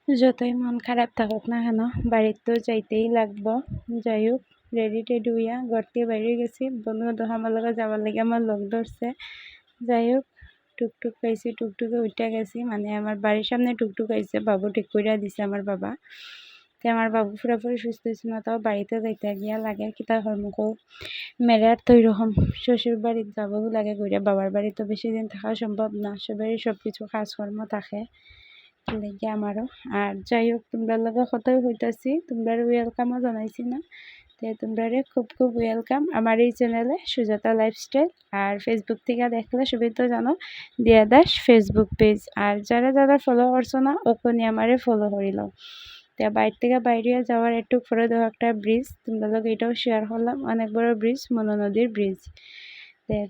যতই মন খারাপ থাকুক না কেন বাড়ির তো যাইতেই লাগবো। যাই হোক, রেডি টেডি হইয়া ঘর থেকে বাইরে গেছি। বন্ধু বান্ধব আমার লগে যাবার লাগে আমার লগ ধরছে। যাই হোক, টুকটুক পাইছি, টুকটুকে উঠা গেছি। মানে আমার বাড়ির সামনে টুকটুক আইছে, বাবু ঠিক কইরা দিছে আমার বাবা। তো আমার বাবু পুরাপুরি সুস্থ হয়েছে না, তাও বাড়িতে যাইতে গিয়া লাগে কিতা কর্মক মেরার তো এরকম শ্বশুর বাড়িতে যাবো লাগে ঘুরে। বাবার বাড়ি তো বেশি দিন থাকা সম্ভব না, সবারই সব কিছু কাজকর্ম থাকে লেগে আমারও। আর যাই হোক, তোমরা লগে কতই হইতাছি, তোমরা ওয়েলকামও জানাইছি না। তো তোমরা খুব খুব ওয়েলকাম আমার এই চ্যানেলে সুজাতা লাইফস্টাইল। আর ফেসবুক থেকে দেখলে সবাই তো জানো দিয়া দাস ফেসবুক পেজ। আর যারা যারা ফলো করছো না ওখানে আমারে ফলো করিলাম। তো বাইর থেকে বাইরে যাওয়ার একটু পরে দেখো একটা ব্রিজ, তোমরা লোক এটাও শেয়ার করলাম, অনেক বড় ব্রিজ, মনো নদীর ব্রিজ।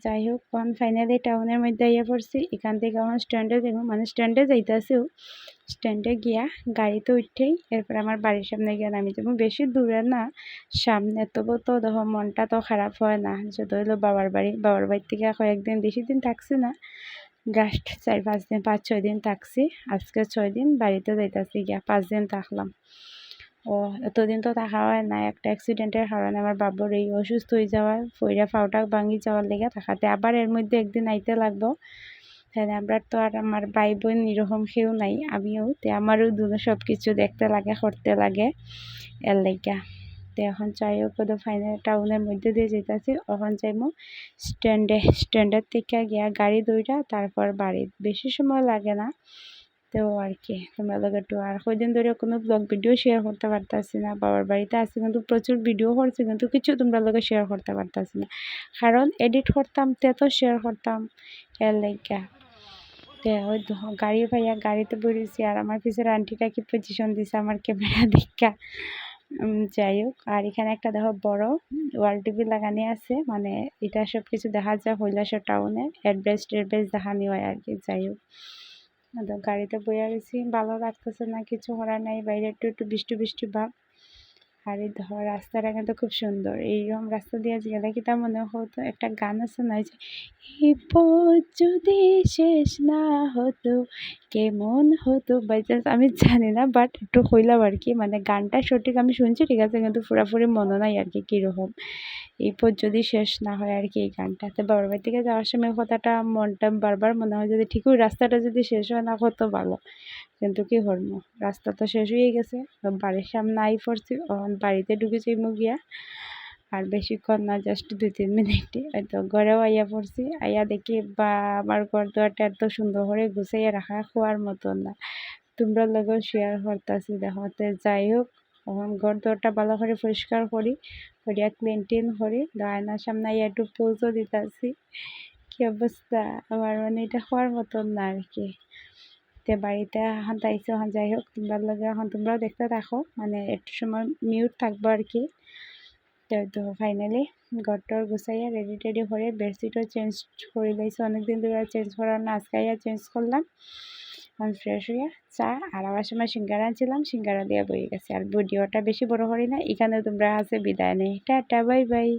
যাই হোক, এখন ফাইনালি টাউনের মধ্যে আইয়া পড়ছি। এখান থেকে এখন স্ট্যান্ডে যাবো, মানে স্ট্যান্ডে যাইতেছেও। স্ট্যান্ডে গিয়া গাড়িতে উঠেই এরপর আমার বাড়ির সামনে গিয়ে নামি যাবো। বেশি দূরে না, সামনে। তবু তো দেখো মনটা তো খারাপ হয় না, যত হইলো বাবার বাড়ি। বাবার বাড়ি থেকে কয়েকদিন, বেশি দিন থাকছি না, জাস্ট 4-5 দিন, 5-6 দিন থাকছি। আজকে 6 দিন বাড়িতে যাইতেছি গিয়া, 5 দিন থাকলাম। ও এতদিন তো থাকা হয় না, একটা অ্যাক্সিডেন্টের কারণে আমার বাবুর এই অসুস্থ হয়ে যাওয়ার, ফইরা ফাউটা ভাঙি যাওয়ার লেগে থাকাতে আবার এর মধ্যে একদিন আইতে লাগবো। হ্যাঁ, আমরা তো আর আমার ভাই বোন এরকম কেউ নাই, আমিও তো আমারও দুটো সব কিছু দেখতে লাগে, করতে লাগে, এর লেগা। তো এখন যাই হোক, ফাইনাল টাউনের মধ্যে দিয়ে যেতেছি। এখন যাইমো স্ট্যান্ডের থেকে গিয়া গাড়ি দইরা তারপর বাড়ি। বেশি সময় লাগে না। তো আর কি, তোমরা লোক একটু আর কয়দিন ধরে কোনো ব্লগ ভিডিও শেয়ার করতে পারতাছি না। বাবার বাড়িতে আছি কিন্তু প্রচুর ভিডিও করছি, কিন্তু কিছু তোমরা লোকে শেয়ার করতে পারতাছি না, কারণ এডিট করতাম তে তো শেয়ার করতাম, এর লেগা। ওই গাড়ি ভাইয়া গাড়িতে বসেছি, আর আমার পিছের আন্টিটা কি পজিশন দিছে আমার ক্যামেরা দেখা। যাই হোক, আর এখানে একটা দেখো বড় ওয়াল টিভি লাগানি আছে, মানে এটা সব কিছু দেখা যায় কৈলাসর টাউনে, অ্যাড্রেস দেখানি হয় আর কি। যাই হোক, গাড়িতে বইয়া গেছি, ভালো লাগতেছে না, কিছু করার নাই, বাইরে একটু একটু বৃষ্টি বৃষ্টি ভাব। আর এই ধর রাস্তাটা কিন্তু খুব সুন্দর, এইরকম রাস্তা দিয়ে গেলে কি তা মনে হতো, একটা গান আছে না যে এই পথ যদি শেষ না হতো কেমন হতো, বাই চান্স আমি জানি না, বাট একটু কইলাম আর কি। মানে গানটা সঠিক আমি শুনছি ঠিক আছে, কিন্তু পুরাপুরি মনে নাই আর কি কীরকম। এই পথ যদি শেষ না হয় আর কি, এই গানটা। তো বাবার বাড়ি থেকে যাওয়ার সময় কথাটা মনটা বারবার মনে হয় যদি ঠিক ওই রাস্তাটা যদি শেষ হয় না কত ভালো, কিন্তু কি করবো, রাস্তা তো শেষ হয়ে গেছে। বাড়ির সামনে আই পড়ছি, বাড়িতে ঢুকেছি গিয়া। আর বেশিক্ষণ না, জাস্ট 2-3 মিনিটে তো ঘরেও আইয়া পড়ছি। আইয়া দেখি বা আমার ঘর দুয়ারটা এত সুন্দর করে গুছাইয়া রাখা, খোয়ার মতো না। তোমরা লগেও শেয়ার করতেছি দেখতে। যাই হোক, এখন ঘর দুয়ারটা ভালো করে পরিষ্কার করি, করিয়া ক্লিন টিন করি, আয়নার সামনে আইয়া একটু পোজও দিতেছি। কি অবস্থা আমার, মানে এটা হওয়ার মতন না আর কি। তে বাড়িতে এখন তাইছে। এখন যাই হোক, তোমরা লগে এখন তোমরাও দেখতে থাকো, মানে একটু সময় মিউট থাকবো আর কি। তো ফাইনালি ঘরটর গুছাইয়া রেডি টেডি করে বেডশিটও চেঞ্জ করে দিয়েছি, অনেকদিন ধরে চেঞ্জ করার না, আজকে চেঞ্জ করলাম। আমি ফ্রেশ হইয়া চা আর আবার সময় সিঙ্গারা আনছিলাম, সিঙ্গারা দিয়ে বয়ে গেছে। আর ভিডিওটা বেশি বড় করি না, এখানে তোমরা আছে বিদায় নেই, টাটা বাই বাই।